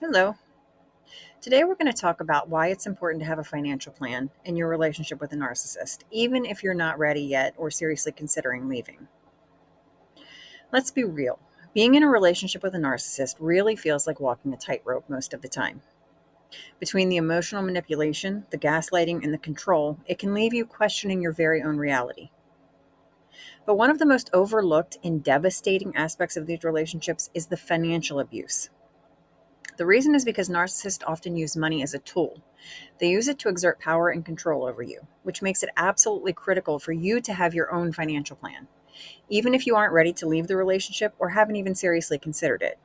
Hello. Today we're going to talk about why it's important to have a financial plan in your relationship with a narcissist, even if you're not ready yet or seriously considering leaving. Let's be real. Being in a relationship with a narcissist really feels like walking a tightrope most of the time. Between the emotional manipulation, the gaslighting, and the control, it can leave you questioning your very own reality. But one of the most overlooked and devastating aspects of these relationships is the financial abuse. The reason is because narcissists often use money as a tool. They use it to exert power and control over you, which makes it absolutely critical for you to have your own financial plan, even if you aren't ready to leave the relationship or haven't even seriously considered it.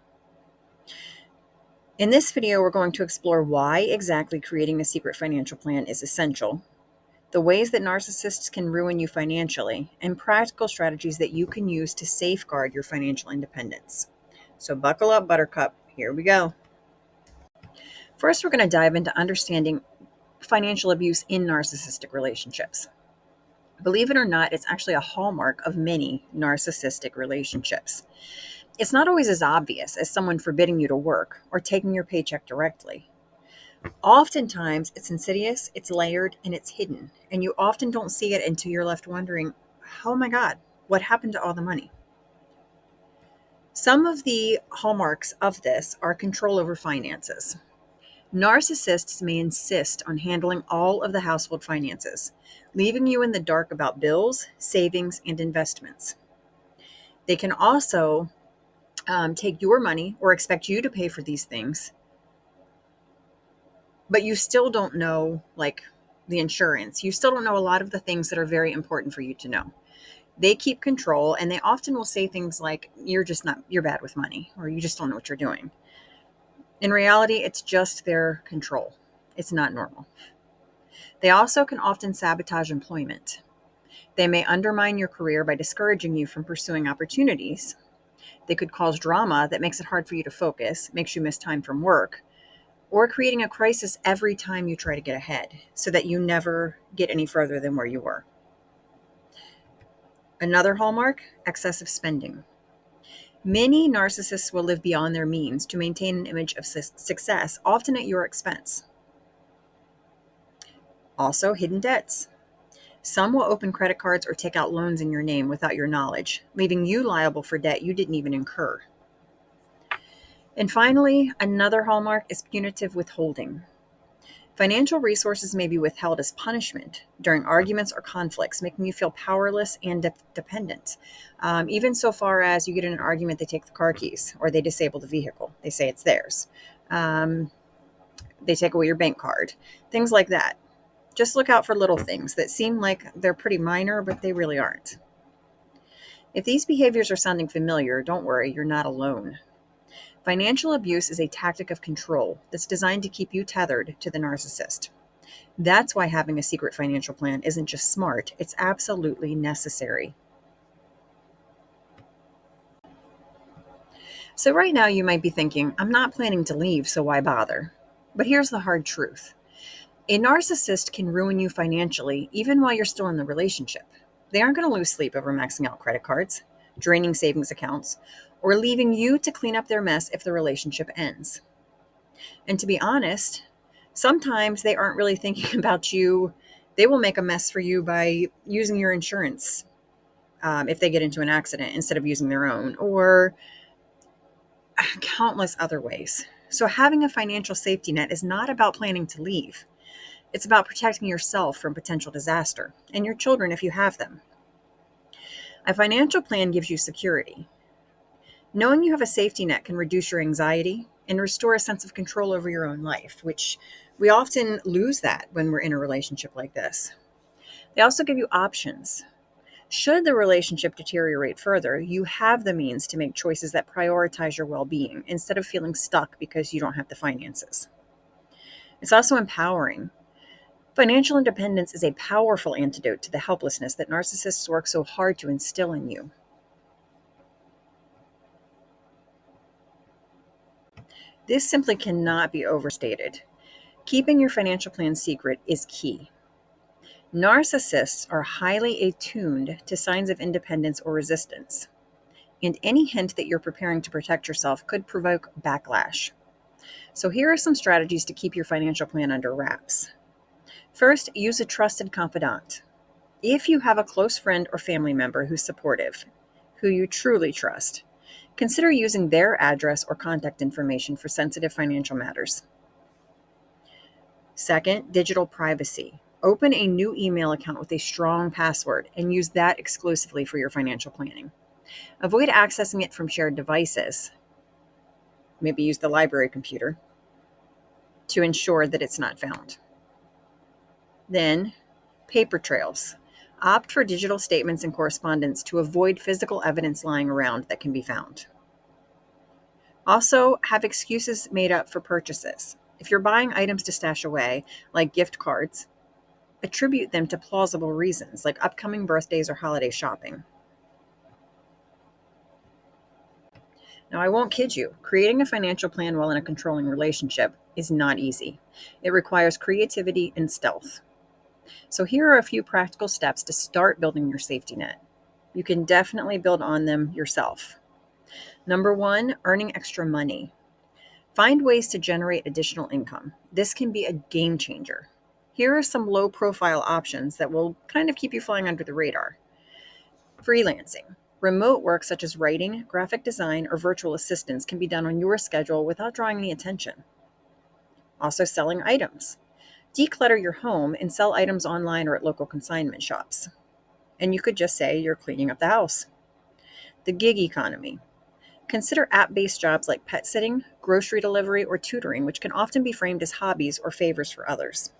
In this video, we're going to explore why exactly creating a secret financial plan is essential, the ways that narcissists can ruin you financially, and practical strategies that you can use to safeguard your financial independence. So buckle up, Buttercup. Here we go. First, we're going to dive into understanding financial abuse in narcissistic relationships. Believe it or not, it's actually a hallmark of many narcissistic relationships. It's not always as obvious as someone forbidding you to work or taking your paycheck directly. Oftentimes, it's insidious, it's layered, and it's hidden. And you often don't see it until you're left wondering, oh my God, what happened to all the money? Some of the hallmarks of this are control over finances. Narcissists may insist on handling all of the household finances, leaving you in the dark about bills, savings, and investments. They can also take your money or expect you to pay for these things, but you still don't know, like the insurance. You still don't know a lot of the things that are very important for you to know. They keep control, and they often will say things like, you're bad with money, or you just don't know what you're doing. In reality, it's just their control. It's not normal. They also can often sabotage employment. They may undermine your career by discouraging you from pursuing opportunities. They could cause drama that makes it hard for you to focus, makes you miss time from work, or creating a crisis every time you try to get ahead so that you never get any further than where you were. Another hallmark, excessive spending. Many narcissists will live beyond their means to maintain an image of success, often at your expense. Also, hidden debts. Some will open credit cards or take out loans in your name without your knowledge, leaving you liable for debt you didn't even incur. And finally, another hallmark is punitive withholding. Financial resources may be withheld as punishment during arguments or conflicts, making you feel powerless and dependent. Even so far as you get in an argument, they take the car keys or they disable the vehicle. They say it's theirs. Um, they take away your bank card, things like that. Just look out for little things that seem like they're pretty minor, but they really aren't. If these behaviors are sounding familiar, don't worry, you're not alone. Financial abuse is a tactic of control that's designed to keep you tethered to the narcissist. That's why having a secret financial plan isn't just smart, it's absolutely necessary. So, right now, you might be thinking, I'm not planning to leave, so why bother? But here's the hard truth: a narcissist can ruin you financially even while you're still in the relationship. They aren't going to lose sleep over maxing out credit cards, draining savings accounts, or leaving you to clean up their mess if the relationship ends. And to be honest, sometimes they aren't really thinking about you. They will make a mess for you by using your insurance if they get into an accident instead of using their own, or countless other ways. So, having a financial safety net is not about planning to leave. It's about protecting yourself from potential disaster and your children if you have them. A financial plan gives you security. Knowing you have a safety net can reduce your anxiety and restore a sense of control over your own life, which we often lose that when we're in a relationship like this. They also give you options. Should the relationship deteriorate further, you have the means to make choices that prioritize your well being instead of feeling stuck because you don't have the finances. It's also empowering. Financial independence is a powerful antidote to the helplessness that narcissists work so hard to instill in you. This simply cannot be overstated. Keeping your financial plan secret is key. Narcissists are highly attuned to signs of independence or resistance, and any hint that you're preparing to protect yourself could provoke backlash. So here are some strategies to keep your financial plan under wraps. First, use a trusted confidant. If you have a close friend or family member who's supportive, who you truly trust, consider using their address or contact information for sensitive financial matters. Second, digital privacy. Open a new email account with a strong password and use that exclusively for your financial planning. Avoid accessing it from shared devices. Maybe use the library computer to ensure that it's not found. Then, paper trails. Opt for digital statements and correspondence to avoid physical evidence lying around that can be found. Also, have excuses made up for purchases. If you're buying items to stash away, like gift cards, attribute them to plausible reasons, like upcoming birthdays or holiday shopping. Now, I won't kid you, creating a financial plan while in a controlling relationship is not easy. It requires creativity and stealth. So here are a few practical steps to start building your safety net. You can definitely build on them yourself. Number one, earning extra money. Find ways to generate additional income. This can be a game changer. Here are some low profile options that will kind of keep you flying under the radar. Freelancing. Remote work such as writing, graphic design, or virtual assistants can be done on your schedule without drawing any attention. Also, selling items. Declutter your home and sell items online or at local consignment shops. And you could just say you're cleaning up the house. The gig economy. Consider app-based jobs like pet sitting, grocery delivery, or tutoring, which can often be framed as hobbies or favors for others.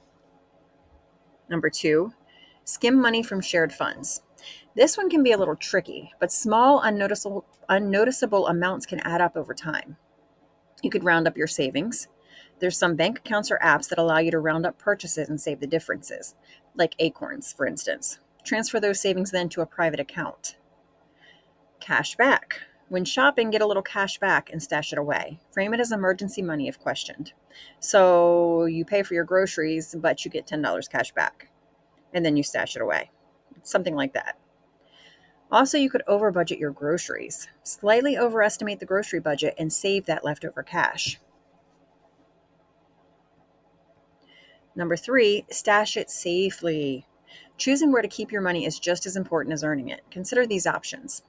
Number two, skim money from shared funds. This one can be a little tricky, but small, unnoticeable amounts can add up over time. You could round up your savings. There's some bank accounts or apps that allow you to round up purchases and save the differences, like Acorns, for instance. Transfer those savings then to a private account. Cash back. When shopping, get a little cash back and stash it away. Frame it as emergency money if questioned. So you pay for your groceries, but you get $10 cash back, and then you stash it away. Something like that. Also, you could over budget your groceries. Slightly overestimate the grocery budget and save that leftover cash. Number three, stash it safely. Choosing where to keep your money is just as important as earning it. Consider these options.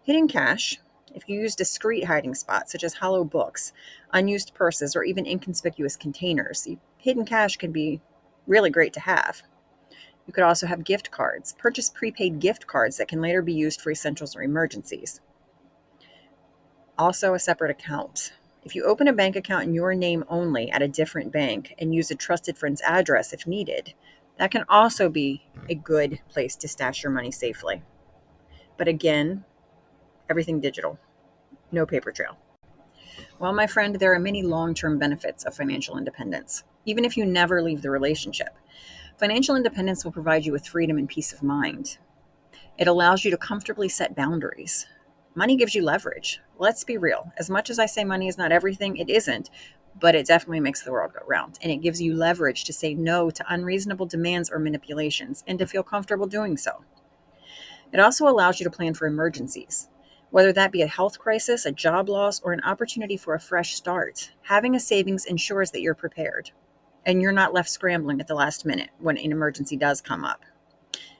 Hidden cash. If you use discreet hiding spots, such as hollow books, unused purses, or even inconspicuous containers, hidden cash can be really great to have. You could also have gift cards. Purchase prepaid gift cards that can later be used for essentials or emergencies. Also, a separate account. If you open a bank account in your name only at a different bank and use a trusted friend's address if needed, that can also be a good place to stash your money safely. But again, everything digital, no paper trail. Well, my friend, there are many long-term benefits of financial independence, even if you never leave the relationship. Financial independence will provide you with freedom and peace of mind. It allows you to comfortably set boundaries. Money gives you leverage. Let's be real. As much as I say money is not everything, it isn't, but it definitely makes the world go round. And it gives you leverage to say no to unreasonable demands or manipulations and to feel comfortable doing so. It also allows you to plan for emergencies. Whether that be a health crisis, a job loss, or an opportunity for a fresh start, having a savings ensures that you're prepared and you're not left scrambling at the last minute when an emergency does come up.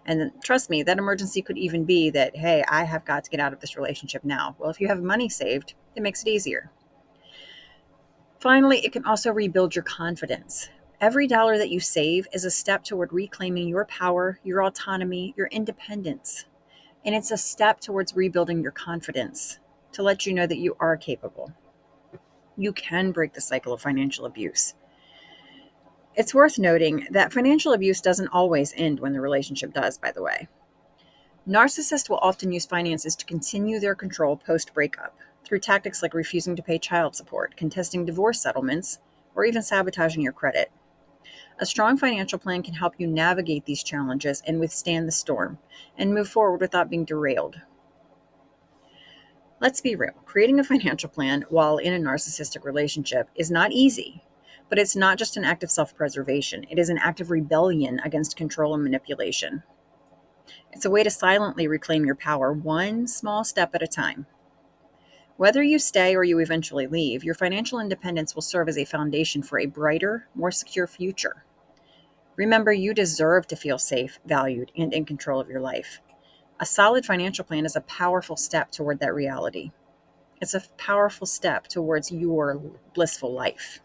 And then, trust me, that emergency could even be that, hey, I have got to get out of this relationship now. Well, if you have money saved, it makes it easier. Finally, it can also rebuild your confidence. Every dollar that you save is a step toward reclaiming your power, your autonomy, your independence. And it's a step towards rebuilding your confidence to let you know that you are capable. You can break the cycle of financial abuse. It's worth noting that financial abuse doesn't always end when the relationship does, by the way. Narcissists will often use finances to continue their control post-breakup through tactics like refusing to pay child support, contesting divorce settlements, or even sabotaging your credit. A strong financial plan can help you navigate these challenges and withstand the storm and move forward without being derailed. Let's be real. Creating a financial plan while in a narcissistic relationship is not easy, but it's not just an act of self-preservation. It is an act of rebellion against control and manipulation. It's a way to silently reclaim your power one small step at a time. Whether you stay or you eventually leave, your financial independence will serve as a foundation for a brighter, more secure future. Remember, you deserve to feel safe, valued, and in control of your life. A solid financial plan is a powerful step toward that reality. It's a powerful step towards your blissful life.